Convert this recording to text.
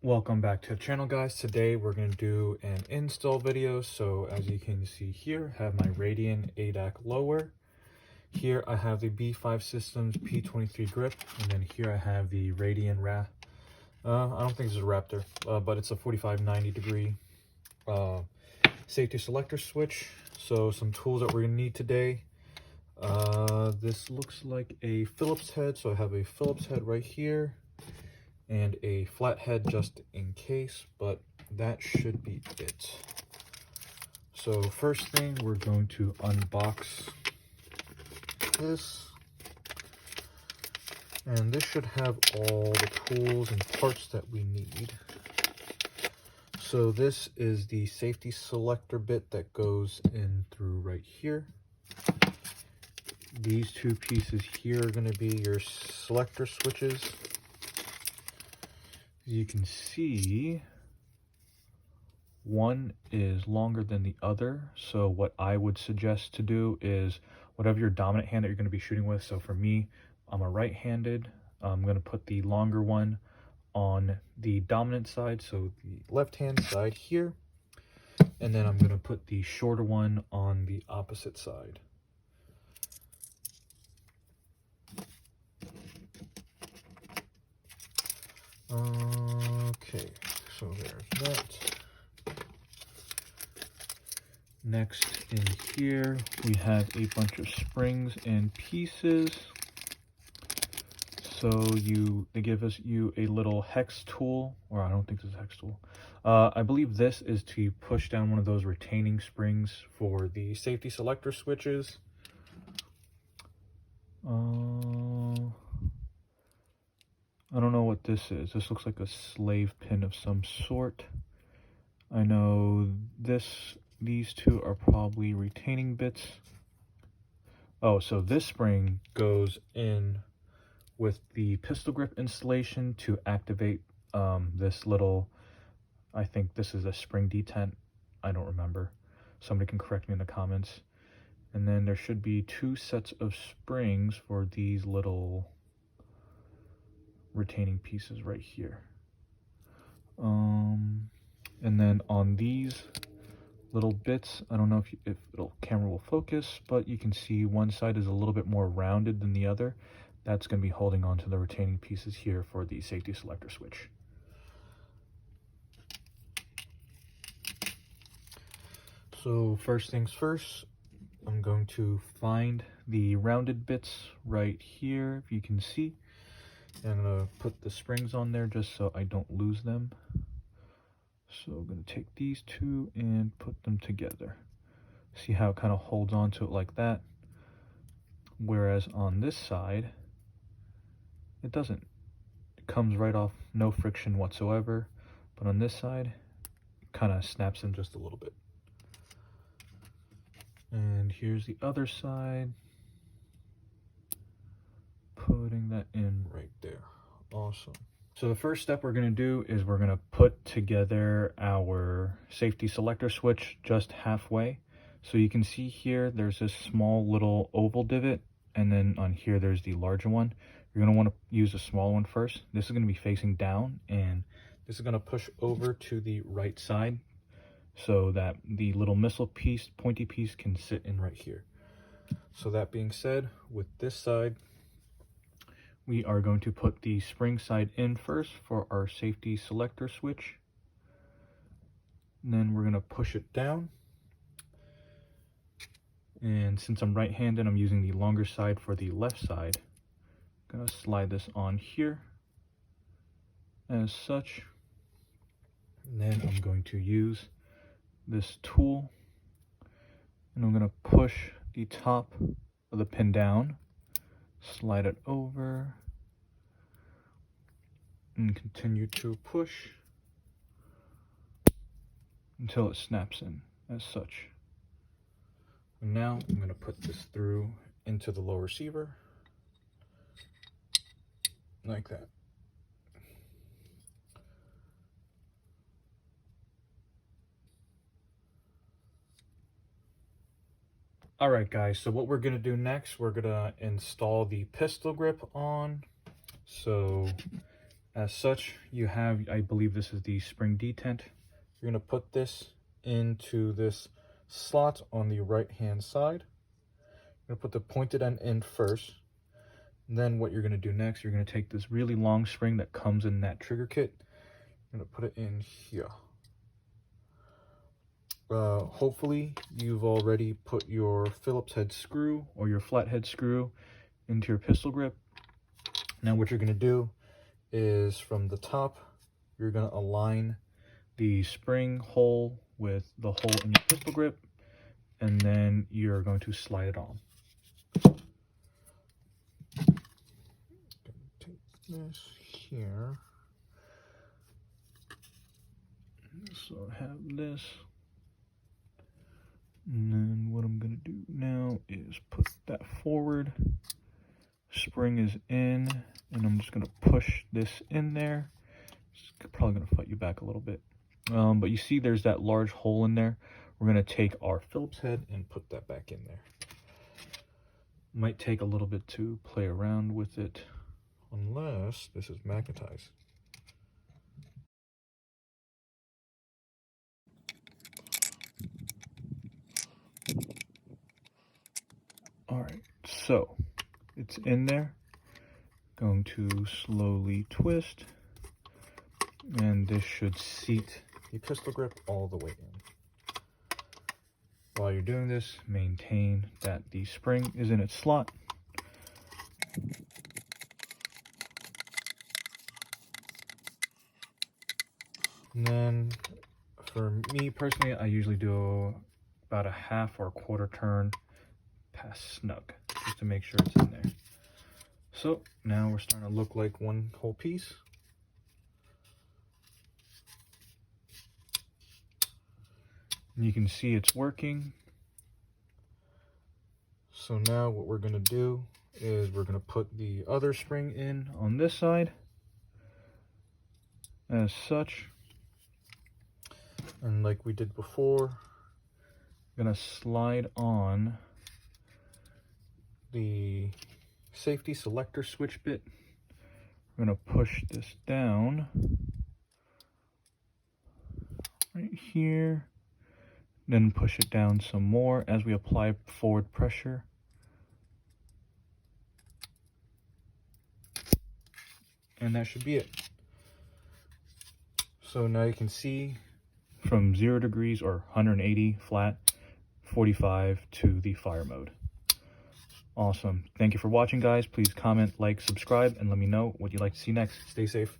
Welcome back to the channel, guys. Today we're going to do an install video. So as you can see here, I have my Radian ADAC lower. Here I have the B5 Systems P23 grip, and then here I have the Radian I don't think this is a Raptor, but it's a 4590 degree safety selector switch. So some tools that we're going to need today. This looks like a Phillips head, so I have a Phillips head right here and a flat head just in case, but that should be it. So first thing, we're going to unbox this, and this should have all the tools and parts that we need. So this is the safety selector bit that goes in through right here. These two pieces here are going to be your selector switches. As you can see, one is longer than the other. So what I would suggest to do is whatever your dominant hand that you're going to be shooting with. So for me, I'm a right-handed. I'm going to put the longer one on the dominant side, so the left-hand side here. And then I'm going to put the shorter one on the opposite side. Okay, so there's that. Next in here, we have a bunch of springs and pieces. So they give you a little hex tool, or I don't think this is a hex tool. I believe this is to push down one of those retaining springs for the safety selector switches. I don't know what this is. This looks like a slave pin of some sort. I know these two are probably retaining bits. Oh, so this spring goes in with the pistol grip installation to activate this little, I think this is a spring detent. I don't remember. Somebody can correct me in the comments. And then there should be two sets of springs for these little retaining pieces right here. And then on these little bits, I don't know if camera will focus, but you can see one side is a little bit more rounded than the other. That's going to be holding on to the retaining pieces here for the safety selector switch. So first things first, I'm going to find the rounded bits right here, if you can see. And I'm going to put the springs on there just so I don't lose them. So I'm going to take these two and put them together. See how it kind of holds on to it like that? Whereas on this side, it doesn't. It comes right off, no friction whatsoever. But on this side, it kind of snaps in just a little bit. And here's the other side. Putting that in right there. Awesome. So the first step we're going to do is we're going to put together our safety selector switch just halfway. So you can see here there's this small little oval divot, and then on here there's the larger one. You're going to want to use the small one first. This is going to be facing down, and this is going to push over to the right side so that the little missile piece, pointy piece, can sit in right here. So that being said, with this side, we are going to put the spring side in first for our safety selector switch. And then we're going to push it down. And since I'm right-handed, I'm using the longer side for the left side. I'm going to slide this on here as such. And then I'm going to use this tool, and I'm going to push the top of the pin down, slide it over, and continue to push until it snaps in as such. And now I'm going to put this through into the low receiver like that. Alright guys, so what we're going to do next, we're going to install the pistol grip on. So As such, you have, I believe this is the spring detent. You're going to put this into this slot on the right hand side. You're going to put the pointed end in first. And then what you're going to do next, you're going to take this really long spring that comes in that trigger kit. You're going to put it in here. Hopefully you've already put your Phillips head screw or your flathead screw into your pistol grip. Now what you're going to do is from the top, you're going to align the spring hole with the hole in your pistol grip, and then you're going to slide it on. Take this here. So I have this. And then what I'm going to do now is put that forward. Spring is in, and I'm just going to push this in there. It's probably going to fight you back a little bit. But you see there's that large hole in there. We're going to take our Phillips head and put that back in there. Might take a little bit to play around with it, unless this is magnetized. Alright, so it's in there. Going to slowly twist, and this should seat the pistol grip all the way in. While you're doing this, maintain that the spring is in its slot. And then for me personally, I usually do about a half or a quarter turn past snug, just to make sure it's in there. So now we're starting to look like one whole piece. And you can see it's working. So now what we're going to do is we're going to put the other spring in on this side as such. And like we did before, I'm going to slide on the safety selector switch bit. I'm going to push this down right here, then push it down some more as we apply forward pressure. And that should be it. So now you can see from 0 degrees or 180 flat, 45 to the fire mode. Awesome. Thank you for watching, guys. Please comment, like, subscribe, and let me know what you'd like to see next. Stay safe.